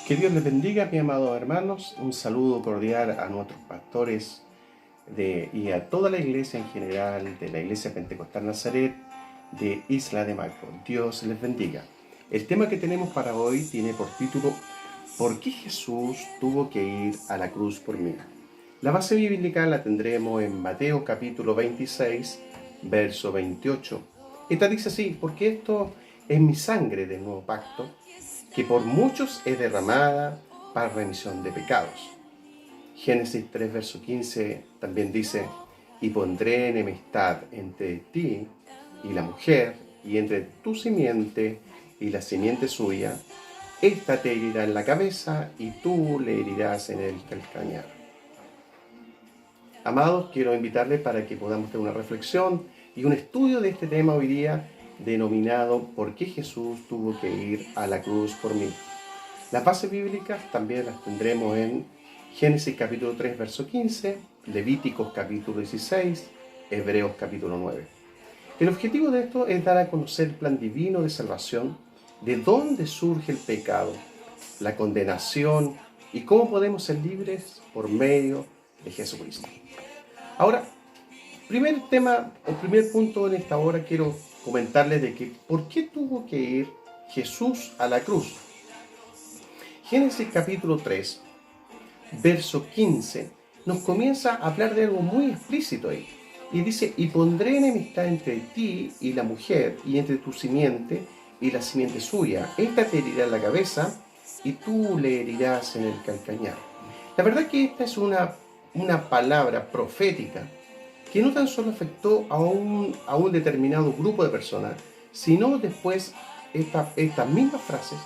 Que Dios les bendiga, mis amados hermanos. Un saludo cordial a nuestros pastores y a toda la iglesia en general, de la Iglesia Pentecostal Nazaret de Isla de Macro. Dios les bendiga. El tema que tenemos para hoy tiene por título ¿Por qué Jesús tuvo que ir a la cruz por mí? La base bíblica la tendremos en Mateo capítulo 26, verso 28. Esta dice así: porque esto es mi sangre del nuevo pacto, que por muchos es derramada para remisión de pecados. Génesis 3, verso 15 también dice: y pondré enemistad entre ti y la mujer, y entre tu simiente y la simiente suya. Esta te herirá en la cabeza, y tú le herirás en el calcañar. Amados, quiero invitarles para que podamos tener una reflexión y un estudio de este tema hoy día, denominado ¿por qué Jesús tuvo que ir a la cruz por mí? Las bases bíblicas también las tendremos en Génesis capítulo 3, verso 15, Levíticos capítulo 16, Hebreos capítulo 9. El objetivo de esto es dar a conocer el plan divino de salvación, de dónde surge el pecado, la condenación y cómo podemos ser libres por medio de Jesucristo. Ahora, primer punto en esta hora, quiero comentarles de que ¿por qué tuvo que ir Jesús a la cruz? Génesis capítulo 3, verso 15, nos comienza a hablar de algo muy explícito ahí. Y dice: y pondré enemistad entre ti y la mujer, y entre tu simiente y la simiente suya. Esta te herirá en la cabeza, y tú le herirás en el calcañar. La verdad que esta es una palabra profética que no tan solo afectó a un determinado grupo de personas, sino después estas mismas frases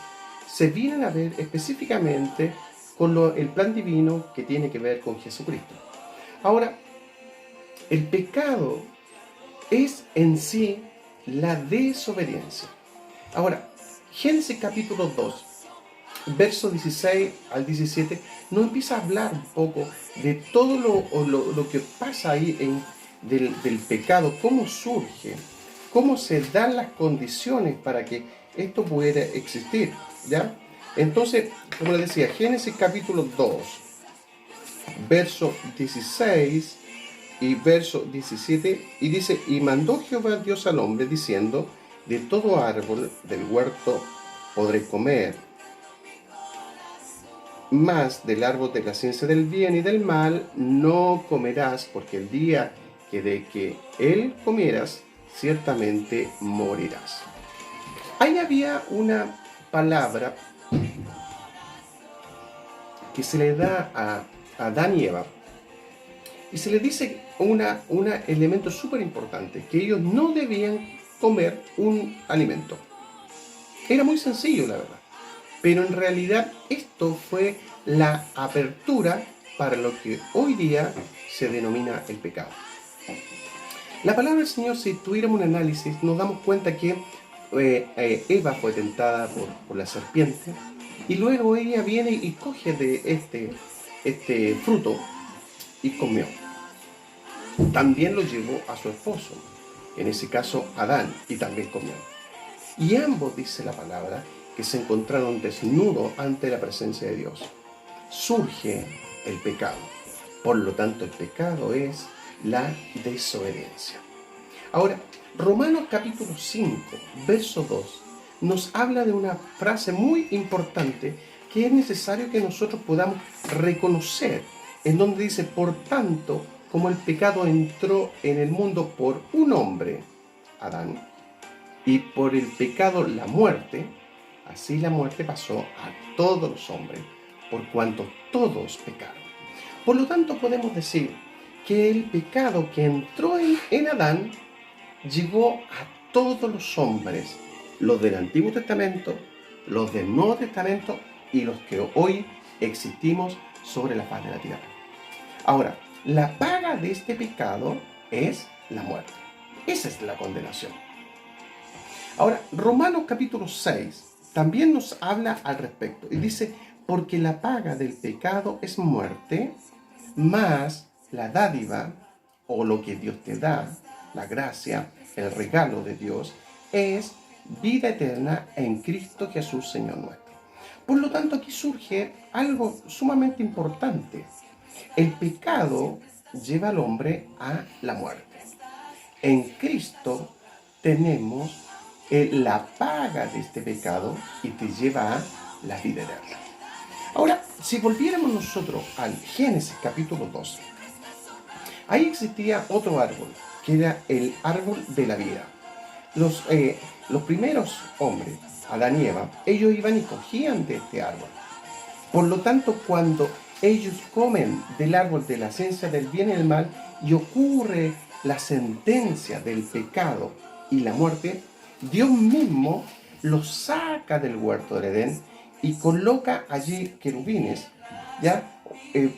se vienen a ver específicamente con el plan divino que tiene que ver con Jesucristo. Ahora, el pecado es en sí la desobediencia. Ahora, Génesis capítulo 2, versos 16 al 17, nos empieza a hablar un poco de todo lo que pasa ahí del pecado, cómo surge, cómo se dan las condiciones para que esto pudiera existir, ¿ya? Entonces, como les decía, Génesis capítulo 2, verso 16 y verso 17, y dice: y mandó Jehová Dios al hombre, diciendo: de todo árbol del huerto podré comer, mas del árbol de la ciencia del bien y del mal no comerás, porque el día que de que él comieras, ciertamente morirás. Ahí había una palabra que se le da a Adán y Eva, y se le dice un elemento súper importante, que ellos no debían comer un alimento. Era muy sencillo, la verdad, pero en realidad esto fue la apertura para lo que hoy día se denomina el pecado. La palabra del Señor, si tuviéramos un análisis, nos damos cuenta que Eva fue tentada por la serpiente, y luego ella viene y coge de este fruto y comió. También lo llevó a su esposo, en ese caso Adán, y también comió. Y ambos, dice la palabra, que se encontraron desnudos ante la presencia de Dios. Surge el pecado. Por lo tanto, el pecado es la desobediencia. Ahora, Romanos capítulo 5, verso 2, nos habla de una frase muy importante que es necesario que nosotros podamos reconocer, en donde dice: por tanto, como el pecado entró en el mundo por un hombre, Adán, y por el pecado la muerte, así la muerte pasó a todos los hombres, por cuanto todos pecaron. Por lo tanto, podemos decir que el pecado que entró en Adán llegó a todos los hombres, los del Antiguo Testamento, los del Nuevo Testamento y los que hoy existimos sobre la faz de la tierra. Ahora, la paga de este pecado es la muerte. Esa es la condenación. Ahora, Romanos capítulo 6 también nos habla al respecto y dice: porque la paga del pecado es muerte, mas la dádiva, o lo que Dios te da, la gracia, el regalo de Dios, es vida eterna en Cristo Jesús, Señor nuestro. Por lo tanto, aquí surge algo sumamente importante. El pecado lleva al hombre a la muerte. En Cristo tenemos la paga de este pecado y te lleva a la vida eterna. Ahora, si volviéramos nosotros al Génesis capítulo 12, ahí existía otro árbol, que era el árbol de la vida. Los primeros hombres, Adán y Eva, ellos iban y cogían de este árbol. Por lo tanto, cuando ellos comen del árbol de la ciencia del bien y el mal y ocurre la sentencia del pecado y la muerte, Dios mismo los saca del huerto del Edén y coloca allí querubines, ¿ya?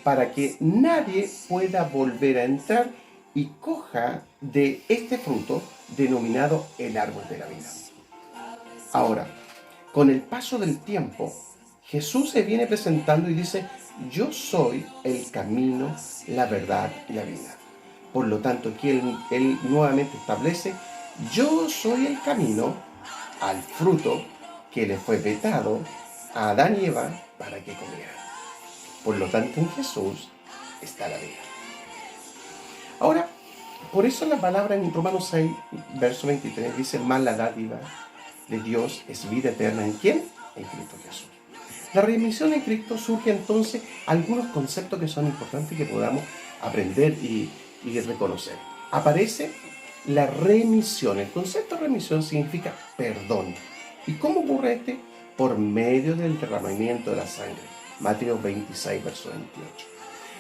Para que nadie pueda volver a entrar y coja de este fruto denominado el árbol de la vida. Ahora, con el paso del tiempo, Jesús se viene presentando y dice: yo soy el camino, la verdad y la vida. Por lo tanto, aquí él nuevamente establece: yo soy el camino al fruto que le fue vetado a Adán y Eva para que comieran. Por lo tanto, en Jesús está la vida. Ahora, por eso la palabra en Romanos 6, verso 23 dice: más la dádiva de Dios es vida eterna. ¿En quién? En Cristo Jesús. La remisión en Cristo surge entonces algunos conceptos que son importantes que podamos aprender y reconocer. Aparece la remisión. El concepto de remisión significa perdón. ¿Y cómo ocurre este? Por medio del derramamiento de la sangre. Mateo 26, verso 28.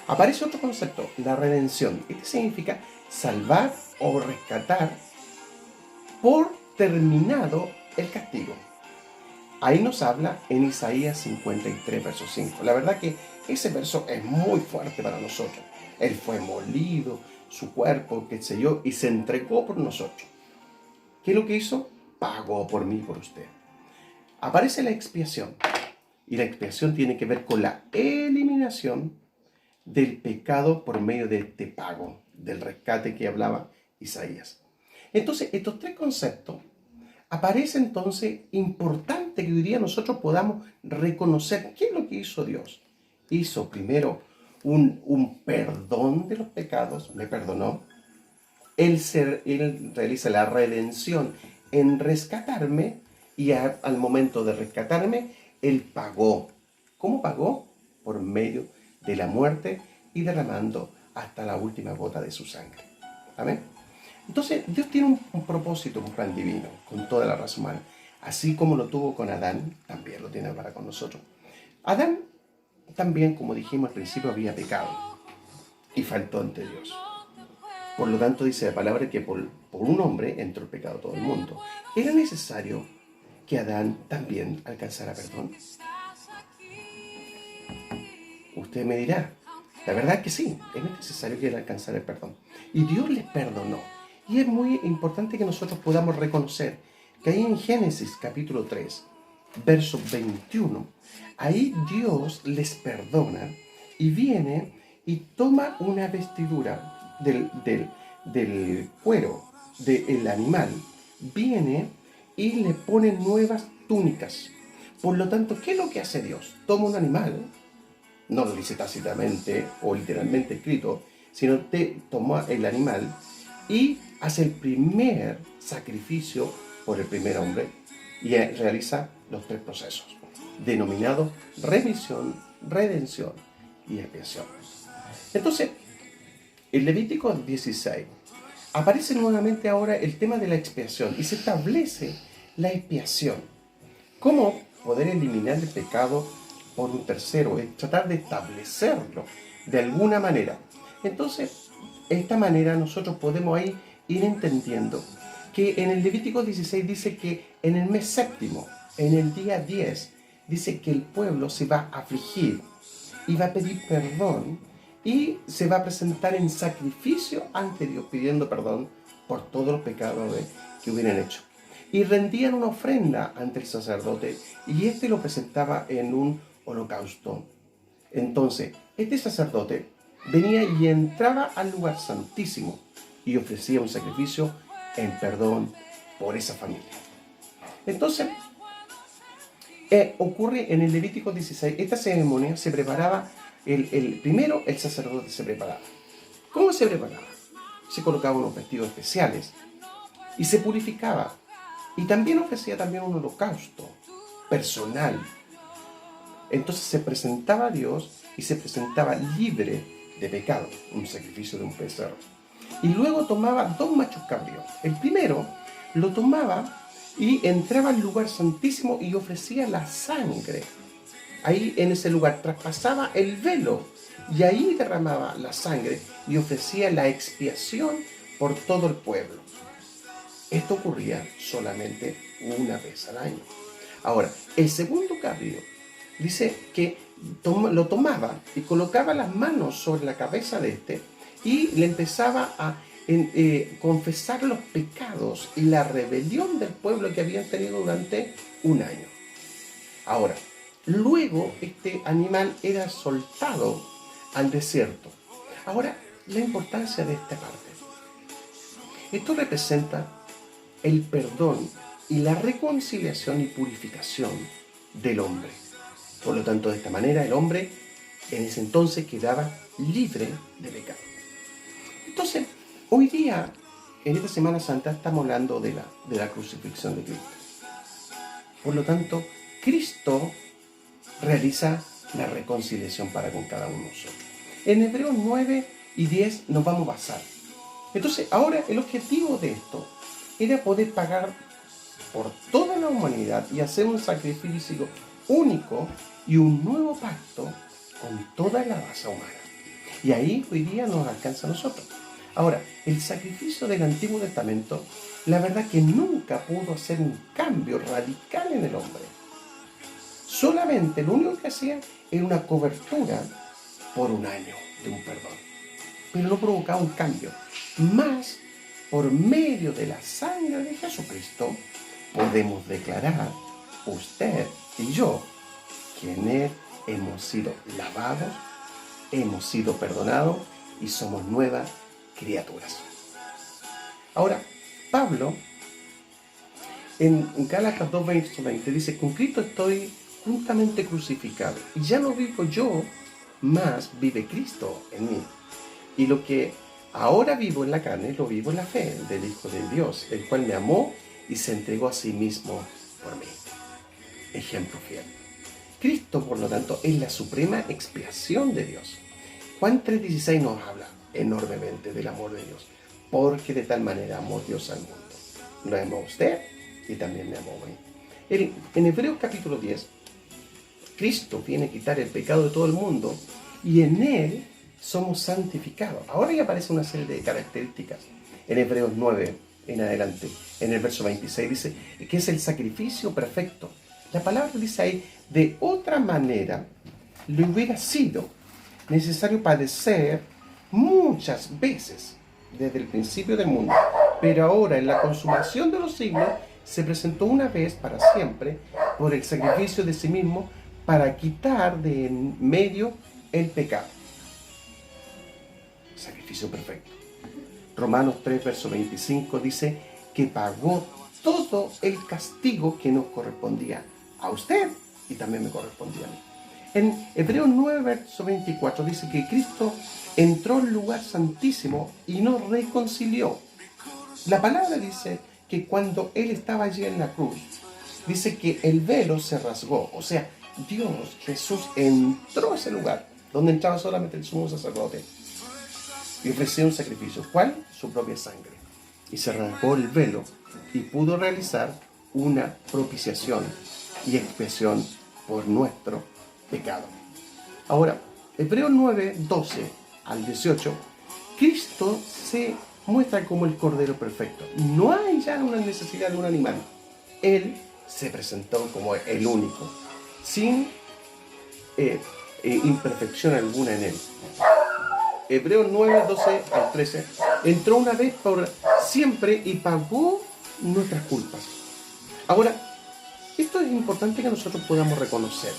Aparece otro concepto, la redención. Este significa salvar o rescatar por terminado el castigo. Ahí nos habla en Isaías 53, verso 5. La verdad que ese verso es muy fuerte para nosotros. Él fue molido, su cuerpo, qué sé yo, y se entregó por nosotros. ¿Qué es lo que hizo? Pagó por mí y por usted. Aparece la expiación. Y la expiación tiene que ver con la eliminación del pecado por medio de este pago, del rescate que hablaba Isaías. Entonces, estos tres conceptos aparece entonces importante que hoy día nosotros podamos reconocer qué es lo que hizo Dios. Hizo primero un perdón de los pecados, me perdonó. Él realiza la redención en rescatarme y al momento de rescatarme, Él pagó. ¿Cómo pagó? Por medio de la muerte y derramando hasta la última gota de su sangre. ¿Amén? Entonces, Dios tiene un propósito, un plan divino, con toda la raza humana. Así como lo tuvo con Adán, también lo tiene para con nosotros. Adán también, como dijimos al principio, había pecado y faltó ante Dios. Por lo tanto, dice la palabra que por un hombre entró el pecado a todo el mundo. ¿Era necesario que Adán también alcanzara perdón? Usted me dirá, la verdad que sí, es necesario que él alcanzara el perdón. Y Dios les perdonó. Y es muy importante que nosotros podamos reconocer que ahí en Génesis capítulo 3, verso 21, ahí Dios les perdona y viene y toma una vestidura del cuero del animal, viene y le pone nuevas túnicas. Por lo tanto, ¿qué es lo que hace Dios? Toma un animal, no lo dice tácitamente o literalmente escrito, sino toma el animal y hace el primer sacrificio por el primer hombre y realiza los tres procesos, denominados remisión, redención y expiación. Entonces, en Levítico 16 aparece nuevamente ahora el tema de la expiación y se establece la expiación. ¿Cómo poder eliminar el pecado por un tercero? Es tratar de establecerlo de alguna manera. Entonces, de esta manera nosotros podemos ahí ir entendiendo que en el Levítico 16 dice que en el mes séptimo, en el día 10, dice que el pueblo se va a afligir y va a pedir perdón y se va a presentar en sacrificio ante Dios pidiendo perdón por todos los pecados que hubieran hecho. Y rendían una ofrenda ante el sacerdote y este lo presentaba en un holocausto. Entonces, este sacerdote venía y entraba al lugar santísimo y ofrecía un sacrificio en perdón por esa familia. Entonces, Ocurre en el Levítico 16. Esta ceremonia se preparaba, primero el sacerdote se preparaba. ¿Cómo se preparaba? Se colocaba unos vestidos especiales y se purificaba. Y también ofrecía también un holocausto personal. Entonces se presentaba a Dios y se presentaba libre de pecado, un sacrificio de un becerro. Y luego tomaba 2 machos cabríos. El primero lo tomaba y entraba al lugar santísimo y ofrecía la sangre. Ahí en ese lugar traspasaba el velo y ahí derramaba la sangre y ofrecía la expiación por todo el pueblo. Esto ocurría solamente una vez al año. Ahora, el segundo cabrío dice que lo tomaba y colocaba las manos sobre la cabeza de este y le empezaba a confesar los pecados y la rebelión del pueblo que habían tenido durante un año. Ahora, luego este animal era soltado al desierto. Ahora, la importancia de esta parte. Esto representa el perdón y la reconciliación y purificación del hombre. Por lo tanto, de esta manera el hombre en ese entonces quedaba libre de pecado. Entonces, hoy día, en esta Semana Santa, estamos hablando de la crucifixión de Cristo. Por lo tanto, Cristo realiza la reconciliación para con cada uno de nosotros. En Hebreos 9 y 10 nos vamos a basar. Entonces, ahora el objetivo de esto era poder pagar por toda la humanidad y hacer un sacrificio único y un nuevo pacto con toda la raza humana. Y ahí hoy día nos alcanza a nosotros. Ahora, el sacrificio del Antiguo Testamento, la verdad que nunca pudo hacer un cambio radical en el hombre. Solamente lo único que hacía era una cobertura por un año de un perdón. Pero no provocaba un cambio. Más, por medio de la sangre de Jesucristo, podemos declarar, usted y yo, que en Él hemos sido lavados, hemos sido perdonados y somos nuevas criaturas. Ahora, Pablo, en Gálatas 2:20 dice, con Cristo estoy juntamente crucificado, y ya no vivo yo, más vive Cristo en mí. Y lo que ahora vivo en la carne, lo vivo en la fe del Hijo de Dios, el cual me amó y se entregó a sí mismo por mí. Ejemplo fiel. Cristo, por lo tanto, es la suprema expiación de Dios. Juan 3:16 nos habla enormemente del amor de Dios, porque de tal manera amó Dios al mundo. Lo amó a usted y también me amó a mí. En Hebreos capítulo 10, Cristo viene a quitar el pecado de todo el mundo y en Él somos santificados. Ahora ya aparece una serie de características. En Hebreos 9 en adelante, en el verso 26 dice que es el sacrificio perfecto. La palabra dice ahí, de otra manera le hubiera sido necesario padecer muchas veces desde el principio del mundo, pero ahora en la consumación de los siglos se presentó una vez para siempre por el sacrificio de sí mismo para quitar de en medio el pecado. Sacrificio perfecto. Romanos 3, verso 25 dice que pagó todo el castigo que nos correspondía a usted y también me correspondía a mí. En Hebreos 9, verso 24 dice que Cristo entró al lugar santísimo y nos reconcilió. La palabra dice que cuando Él estaba allí en la cruz, dice que el velo se rasgó. O sea, Dios, Jesús, entró a ese lugar donde entraba solamente el sumo sacerdote y ofreció un sacrificio. ¿Cuál? Su propia sangre. Y se rasgó el velo y pudo realizar una propiciación y expiación por nuestro pecado. Ahora, Hebreos 9, 12 al 18, Cristo se muestra como el Cordero perfecto. No hay ya una necesidad de un animal. Él se presentó como el único, sin imperfección alguna en él. Hebreos 9, 12 al 13, entró una vez por siempre y pagó nuestras culpas. Ahora, esto es importante que nosotros podamos reconocer.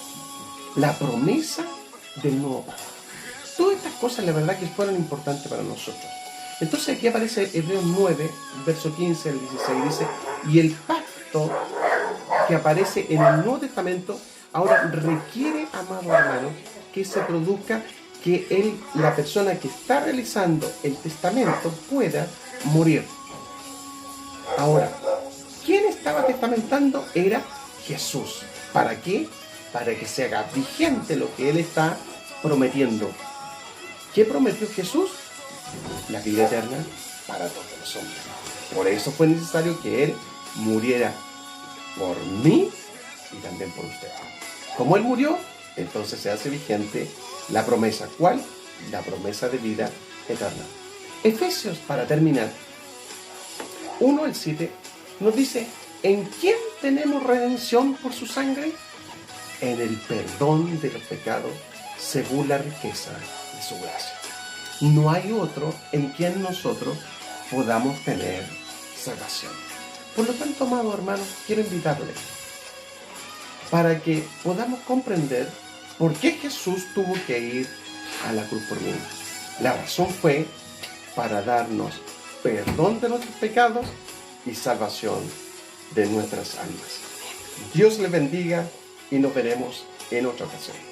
La promesa del nuevo pacto. Todas estas cosas, la verdad, que fueron importantes para nosotros. Entonces aquí aparece Hebreos 9, verso 15 al 16, dice, y el pacto que aparece en el Nuevo Testamento, ahora requiere, amado hermano, que se produzca que la persona que está realizando el testamento pueda morir. Ahora, ¿quién estaba testamentando? Era Jesús. ¿Para qué? Para que se haga vigente lo que Él está prometiendo. ¿Qué prometió Jesús? La vida eterna para todos los hombres. Por eso fue necesario que Él muriera por mí y también por usted. Como Él murió, entonces se hace vigente la promesa. ¿Cuál? La promesa de vida eterna. Efesios, para terminar, 1:7, nos dice: ¿en quién tenemos redención por su sangre? En el perdón de los pecados, según la riqueza de su gracia. No hay otro en quien nosotros podamos tener salvación. Por lo tanto, amado hermano, quiero invitarle para que podamos comprender por qué Jesús tuvo que ir a la cruz por mí. La razón fue para darnos perdón de nuestros pecados y salvación de nuestras almas. Dios les bendiga y nos veremos en otra ocasión.